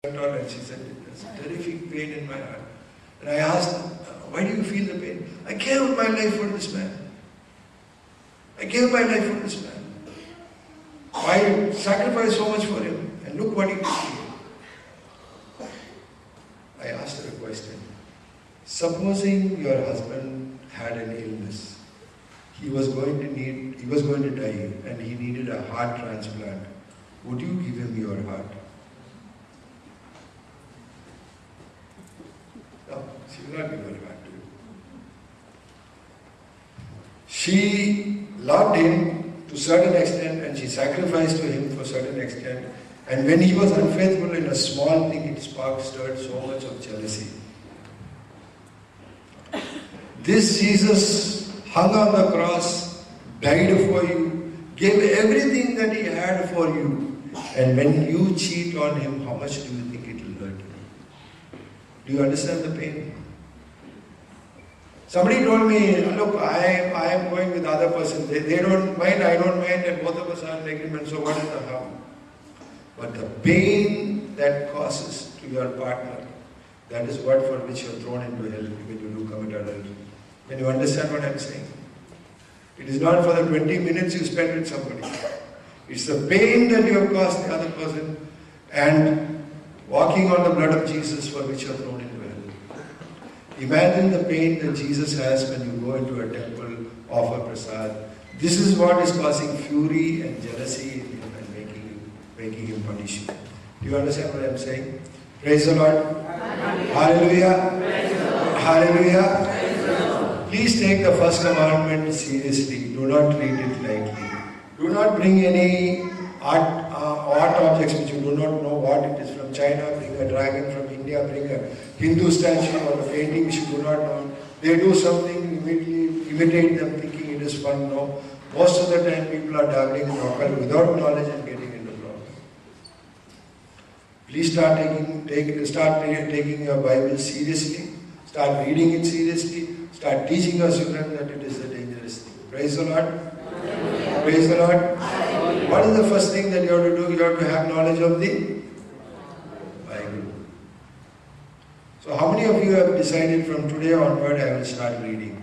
And she said, there's a terrific pain in my heart. And I asked her, why do you feel the pain? I gave my life for this man. I gave my life for this man. I sacrificed so much for him. And look what he did to me. I asked her a question. Supposing your husband had an illness. He was going to die and he needed a heart transplant. Would you give him your heart? No, she will not give her heart to you. She loved him to a certain extent and she sacrificed to him for a certain extent. And when he was unfaithful in a small thing, it stirred so much of jealousy. This Jesus hung on the cross, died for you, gave everything that he had for you. And when you cheat on him, how much do you think it will hurt you? Do you understand the pain? Somebody told me, look, I am going with the other person. They don't mind, I don't mind, and both of us are in agreement, so what is the harm? But the pain that causes to your partner, that is what for which you are thrown into hell when you do commit adultery. Can you understand what I am saying? It is not for the 20 minutes you spend with somebody. It's the pain that you have caused the other person and walking on the blood of Jesus for which you are thrown into hell. Imagine the pain that Jesus has when you go into a temple, offer prasad. This is what is causing fury and jealousy in him and making him punish you. Do you understand what I am saying? Praise the Lord. Hallelujah. Hallelujah. Please take the first commandment seriously. Do not treat it lightly. Do not bring any art objects which you do not know what it is. From China, bring a dragon. From India, bring a Hindu statue or a painting which you do not know. They do something, immediately imitate them thinking it is fun. No. Most of the time people are dabbling in occult without knowledge and getting into problems. Please start taking your Bible seriously. Start reading it seriously. Start teaching your children that it is a dangerous thing. Praise the Lord. Hallelujah. Praise the Lord. Hallelujah. What is the first thing that you have to do? You have to have knowledge of the Bible. So how many of you have decided from today onward I will start reading?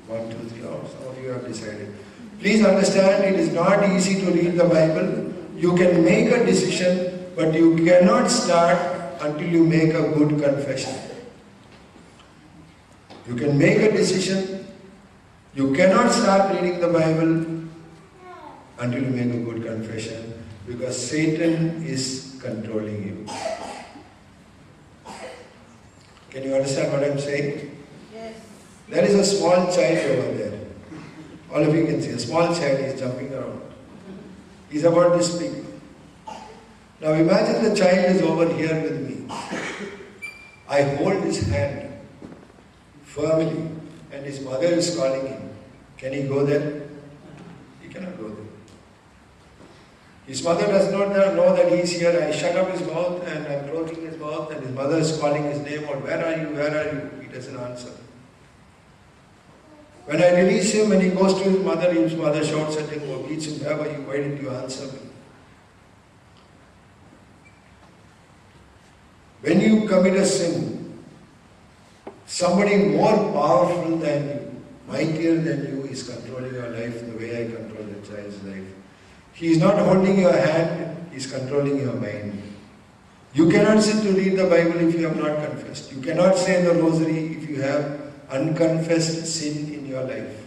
1, 2, 3. Oh, some of you have decided. Please understand, it is not easy to read the Bible. You can make a decision, but you cannot start until you make a good confession. You can make a decision. You cannot start reading the Bible until you make a good confession, because Satan is controlling you. Can you understand what I am saying? Yes. There is a small child over there. All of you can see, a small child is jumping around. He is about this big. Now imagine the child is over here with me. I hold his hand firmly and his mother is calling him. Can he go there? He cannot go there. His mother does not know that he is here. I shut up his mouth and I am closing his mouth and his mother is calling his name out. Where are you? Where are you? He doesn't answer. When I release him and he goes to his mother shouts at him or beats him, where were you? Why didn't you answer me? When you commit a sin, somebody more powerful than you, mightier than you is controlling your life the way I control the child's life. He is not holding your hand, he is controlling your mind. You cannot sit to read the Bible if you have not confessed. You cannot say the rosary if you have unconfessed sin in your life.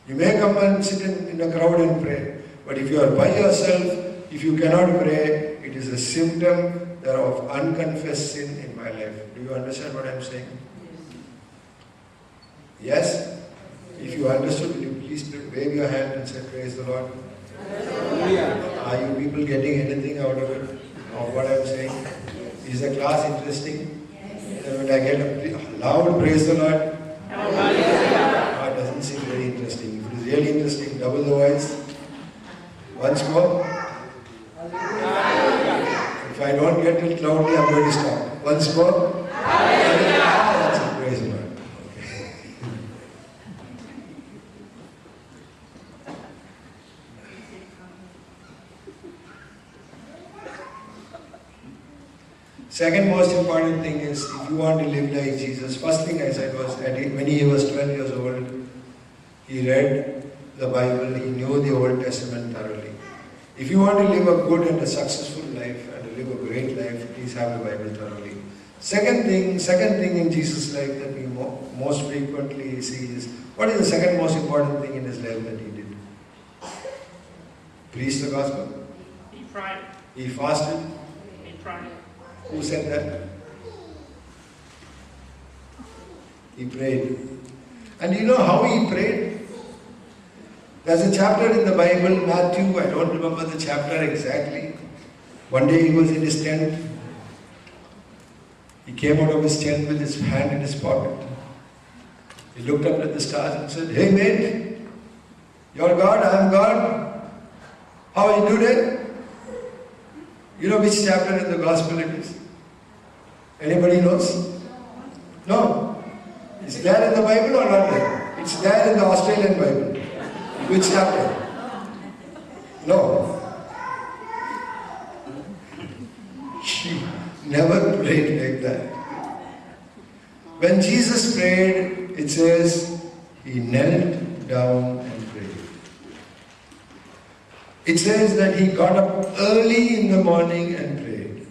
You may come and sit in a crowd and pray, but if you are by yourself, if you cannot pray, it is a symptom of unconfessed sin in my life. Do you understand what I am saying? Yes? If you understood, will you please wave your hand and say, praise the Lord? Hallelujah. Are you people getting anything out of it, of what I am saying? Is the class interesting? Yes. When I get a loud praise the Lord, it doesn't seem very interesting. If it is really interesting, double the voice. Once more. If I don't get it loudly, I'm going to stop. Once more. That's it. Praise the Lord. Second most important thing is, if you want to live like Jesus, first thing I said was that when he was 12 years old, he read the Bible, he knew the Old Testament thoroughly. If you want to live a good and a successful life and to live a great life, please have the Bible thoroughly. Second thing in Jesus' life that we most frequently see is, what is the second most important thing in his life that he did? Preach the gospel. He prayed. He fasted. He prayed. Who said that? He prayed. And you know how he prayed? There's a chapter in the Bible, Matthew, I don't remember the chapter exactly. One day he was in his tent. He came out of his tent with his hand in his pocket. He looked up at the stars and said, "Hey mate, you're God, I'm God. How are you today?" You know which chapter in the gospel it is? Anybody knows? No. It's there in the Bible or not there? It's there in the Australian Bible. Which chapter? No. She never prayed like that. When Jesus prayed, it says he knelt down and prayed. It says that he got up early in the morning and prayed.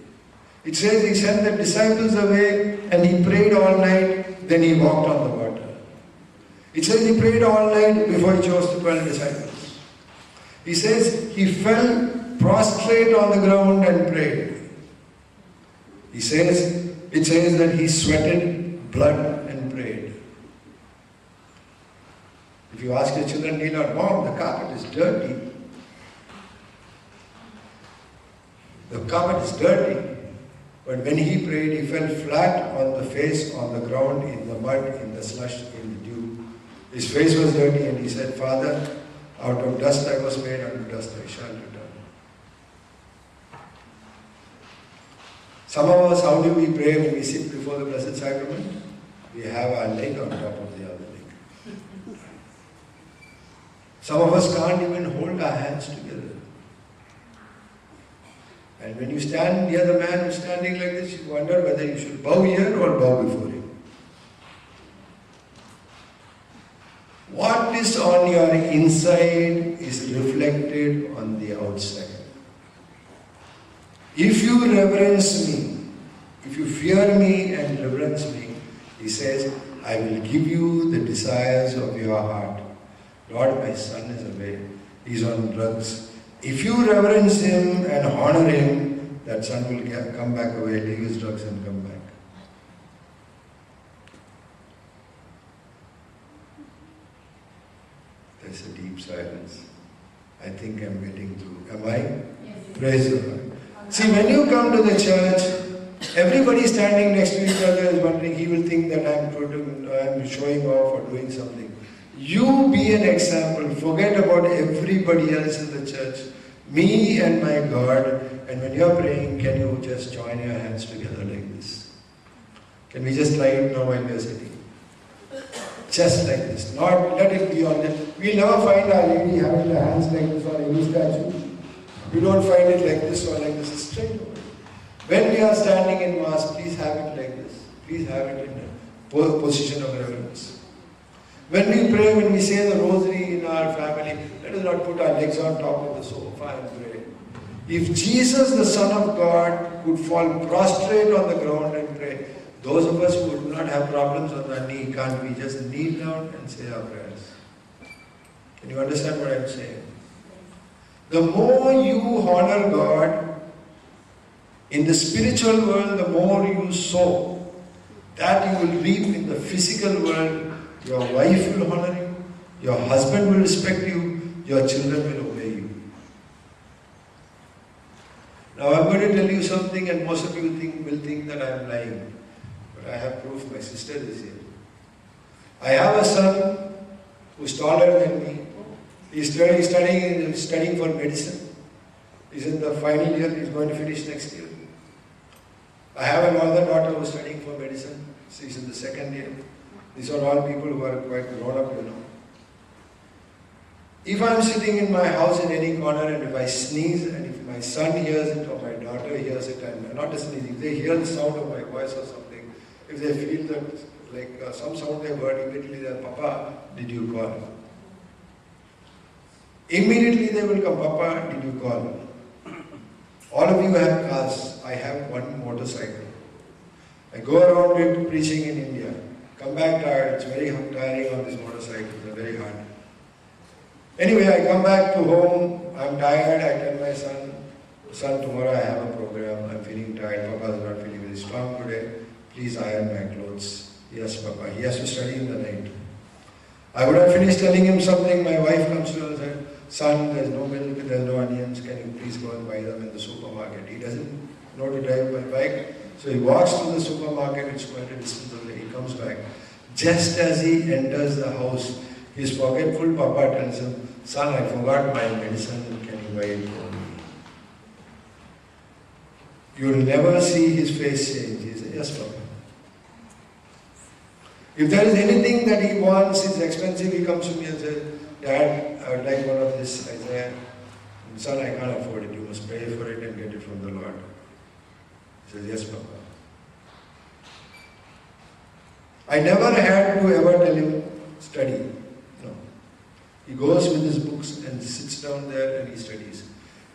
It says he sent the disciples away and he prayed all night, then he walked on the water. It says he prayed all night before he chose the 12 disciples. He says he fell prostrate on the ground and prayed. It says that he sweated blood and prayed. If you ask your children, kneel out, "Mom, the carpet is dirty." The carpet is dirty. But when he prayed, he fell flat on the face, on the ground, in the mud, in the slush, in the dew. His face was dirty and he said, "Father, out of dust I was made, unto dust I shall return." Some of us, how do we pray when we sit before the Blessed Sacrament? We have our leg on top of the other leg. Some of us can't even hold our hands together. And when you stand near the man who's standing like this, you wonder whether you should bow here or bow before him. What is on your inside is reflected on the outside. If you reverence me, if you fear me and reverence me, he says, I will give you the desires of your heart. Lord, my son is away. He's on drugs. If you reverence him and honor him, that son will come back away, leave his drugs and come back. There's a deep silence. I think I'm getting through. Am I? Yes. Praise the Lord. See, when you come to the church, everybody standing next to each other is wondering, he will think that I'm showing off or doing something. You be an example. Forget about everybody else in the church. Me and my God. And when you're praying, can you just join your hands together like this? Can we just try it now while we're sitting? Just like this. Not let it be on it. We'll never find our lady having her hands like this on any statue. You don't find it like this or like this. It's straight over. When we are standing in Mass, please have it like this. Please have it in a position of reverence. When we pray, when we say the rosary in our family, let us not put our legs on top of the sofa and pray. If Jesus, the Son of God, could fall prostrate on the ground and pray, those of us who do not have problems on the knee, can't we just kneel down and say our prayers? Can you understand what I'm saying? The more you honor God in the spiritual world, the more you sow. That you will reap in the physical world. Your wife will honor you, your husband will respect you, your children will obey you. Now I'm going to tell you something and most of you will think that I'm lying. But I have proof, my sister is here. I have a son who's taller than me. He's studying for medicine. He's in the final year, he's going to finish next year. I have another daughter who's studying for medicine. She's in the second year. These are all people who are quite grown up, you know. If I'm sitting in my house in any corner and if I sneeze and if my son hears it or my daughter hears it and not listening, if they hear the sound of my voice or something, if they feel that like some sound they've heard, immediately they're, Papa, did you call? Immediately they will come, Papa, did you call? All of you have cars. I have one motorcycle. I go around it preaching in India. Come back tired. It's very tiring on this motorcycle. It's very hard. Anyway, I come back to home. I'm tired. I tell my son, tomorrow I have a program. I'm feeling tired. Papa is not feeling very strong today. Please iron my clothes. Yes, Papa. He has to study in the night. I would have finished telling him something. My wife comes to him and said, Son, there's no milk, there's no onions. Can you please go and buy them in the supermarket? He doesn't know to drive my bike. So he walks to the supermarket, it's quite a distance away. He comes back. Just as he enters the house, his pocket full, Papa tells him, Son, I forgot my medicine. Can you buy it for me? You'll never see his face change. He said, Yes, Papa. If there is anything that he wants, it's expensive, he comes to me and says, Dad, I would like one of this. I say, Son, I can't afford it. You must pay for it and get it from the Lord. He says, Yes, Papa. I never had to ever tell him, study. No. He goes with his books and sits down there and he studies.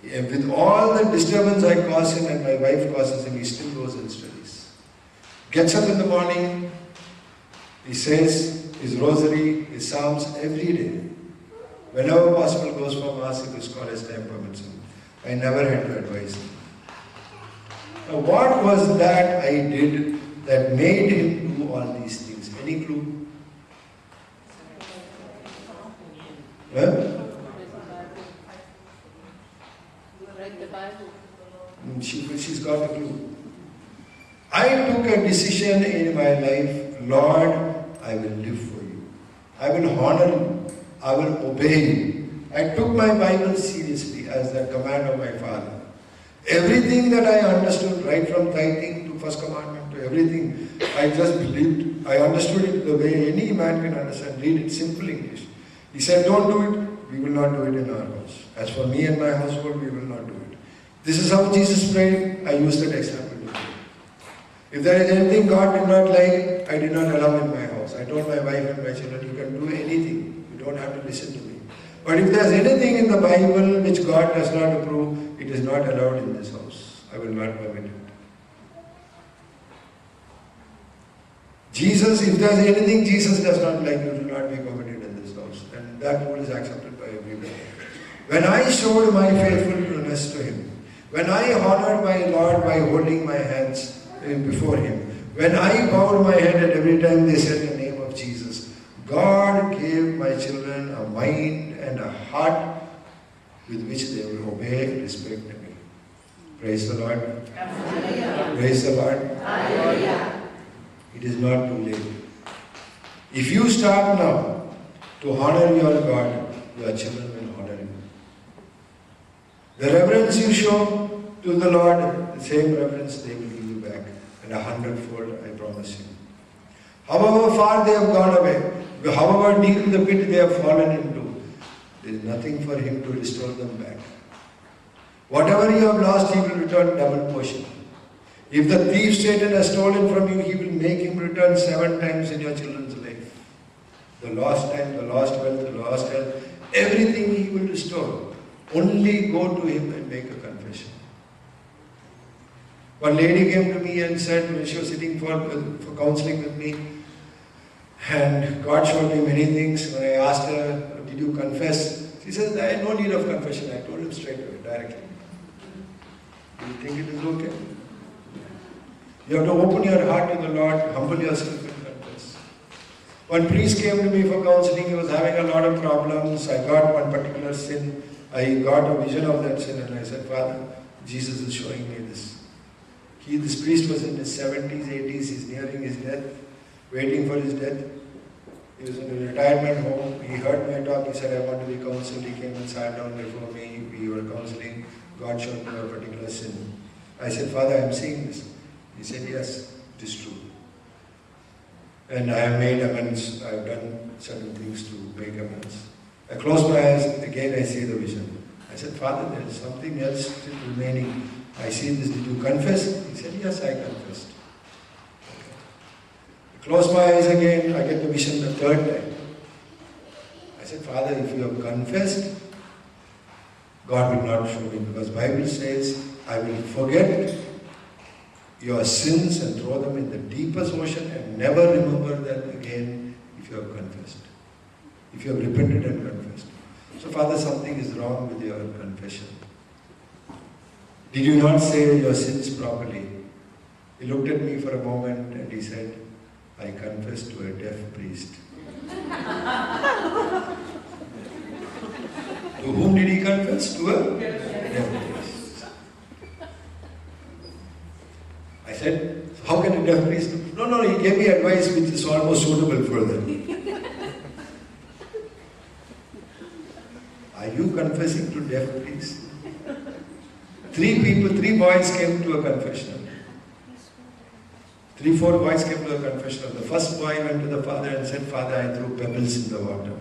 And with all the disturbance I cause him and my wife causes him, he still goes and studies. Gets up in the morning, he says his rosary, his psalms every day. Whenever possible, goes for Mass if his college time permits him. I never had to advise him. Now, what was that I did that made him do all these things? Any clue? Huh? Read the Bible. She's got a clue. I took a decision in my life, Lord, I will live for you. I will honor you. I will obey you. I took my Bible seriously as the command of my Father. Everything that I understood, right from tithing to first commandment to everything, I just believed. I understood it the way any man can understand. Read it, simple English. He said, don't do it. We will not do it in our house. As for me and my household, we will not do it. This is how Jesus prayed. I used that example to pray. If there is anything God did not like, I did not allow in my house. I told my wife and my children, you can do anything. You don't have to listen to me. But if there is anything in the Bible which God does not approve, it is not allowed in this house. I will not permit it. Jesus, if there is anything Jesus does not like, it will not be permitted in this house. And that rule is accepted by everybody. When I showed my faithfulness to Him, when I honored my Lord by holding my hands before Him, when I bowed my head at every time they said the name of Jesus, God gave my children a mind and a heart with which they will obey and respect me. Praise the Lord. Hallelujah. Praise the Lord. Hallelujah. It is not too late. If you start now to honor your God, your children will honor you. The reverence you show to the Lord, the same reverence they will give you back, and 100-fold, I promise you. However far they have gone away, however deep in the pit they have fallen into, there is nothing for Him to restore them back. Whatever you have lost, He will return double portion. If the thief Satan has stolen from you, he will make him return 7 times in your children's life. The lost time, the lost wealth, the lost health, everything He will restore. Only go to Him and make a confession. One lady came to me and said, when she was sitting for counseling with me, and God showed me many things. When I asked her, did you confess? She said, I had no need of confession. I told him straight away, directly. Do you think it is okay? You have to open your heart to the Lord, humble yourself and confess. One priest came to me for counseling. He was having a lot of problems. I got one particular sin. I got a vision of that sin and I said, Father, Jesus is showing me this. This priest was in his 70s, 80s. He's nearing his death, waiting for his death. He was in a retirement home. He heard my talk. He said, I want to be counseled. He came and sat down before me. We were counseling. God showed me a particular sin. I said, Father, I am seeing this. He said, yes, it is true. And I have made amends. I have done certain things to make amends. I close my eyes. Again, I see the vision. I said, Father, there is something else still remaining. I see this, did you confess? He said, yes, I confessed. I close my eyes again, I get the vision the third time. I said, Father, if you have confessed, God will not show me, because Bible says, I will forget your sins and throw them in the deepest ocean and never remember them again if you have confessed. If you have repented and confessed. So Father, something is wrong with your confession. Did you not say your sins properly? He looked at me for a moment and he said, I confessed to a deaf priest. To whom did he confess? To a deaf priest. I said, how can a deaf priest? No, he gave me advice which is almost suitable for them. Are you confessing to deaf priests? 3 boys came to a confessional. 4 boys came to a confessional. The first boy went to the father and said, Father, I threw pebbles in the water.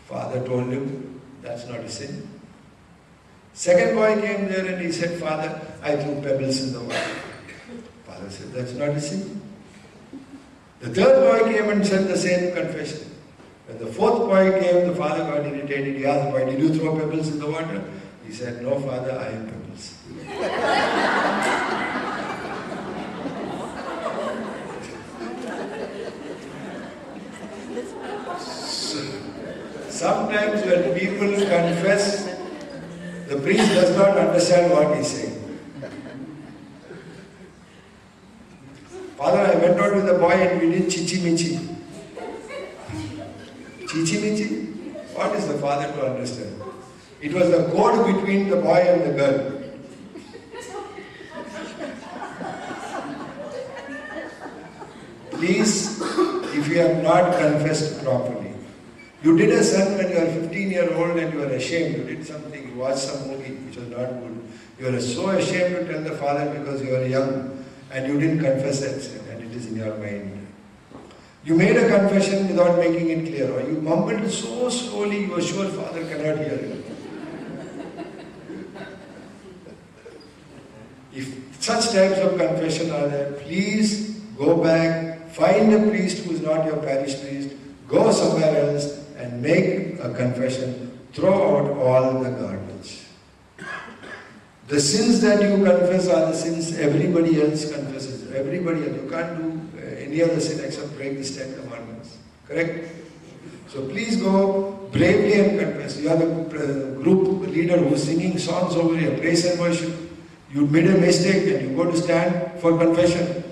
Father told him, that's not a sin. Second boy came there and he said, Father, I threw pebbles in the water. Father said, that's not a sin. The third boy came and said the same confession. When the fourth boy came, the father got irritated. He asked, why did you throw pebbles in the water? He said, no, Father, I am pebbles. Sometimes when people confess, the priest does not understand what he is saying. Father, I went out with the boy and we did chichi-michi. Chichi-michi? What is the father to understand? It was the code between the boy and the girl. Please, if you have not confessed properly, you did a sin when you are 15-year-old and you are ashamed, you did something, you watched some movie which was not good. You are so ashamed to tell the father because you are young and you didn't confess that sin and it is in your mind. You made a confession without making it clear, or you mumbled so slowly you are sure father cannot hear you. If such types of confession are there, please go back, find a priest who is not your parish priest, go somewhere else and make a confession, throw out all the garbage. The sins that you confess are the sins everybody else confesses. Everybody else. You can't do any other sin except break the 10 commandments. Correct? So please go bravely and confess. You are the group leader who is singing songs over here, praise and worship. You made a mistake and you go to stand for confession.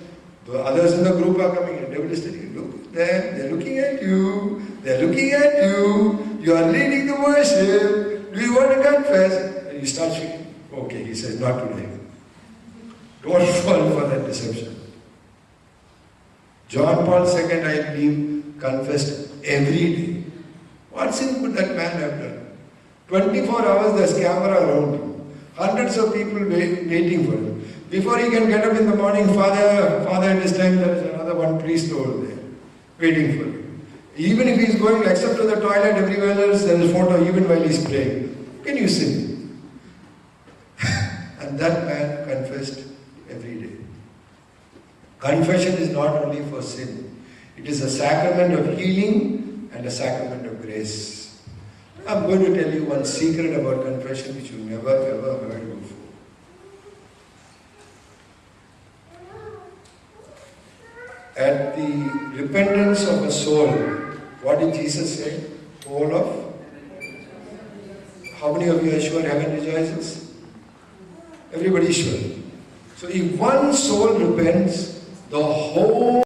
The others in the group are coming and devil is telling you, look there, they're looking at you, they're looking at you, you are leading the worship, do you want to confess? And you start speaking. Okay, he says, not today. Don't fall for that deception. John Paul II, I believe, confessed every day. What sin could that man have done? 24 hours there's camera around him. Hundreds of people waiting for him. Before he can get up in the morning, Father at this time, there is another one priest over there, waiting for him. Even if he is going, except to the toilet, everywhere else, there is a photo, even while he is praying. Can you sin? And that man confessed every day. Confession is not only for sin. It is a sacrament of healing and a sacrament of grace. I'm going to tell you one secret about confession which you never ever heard before. At the repentance of a soul, what did Jesus say? Whole of? How many of you are sure heaven rejoices? Everybody is sure. So if one soul repents, the whole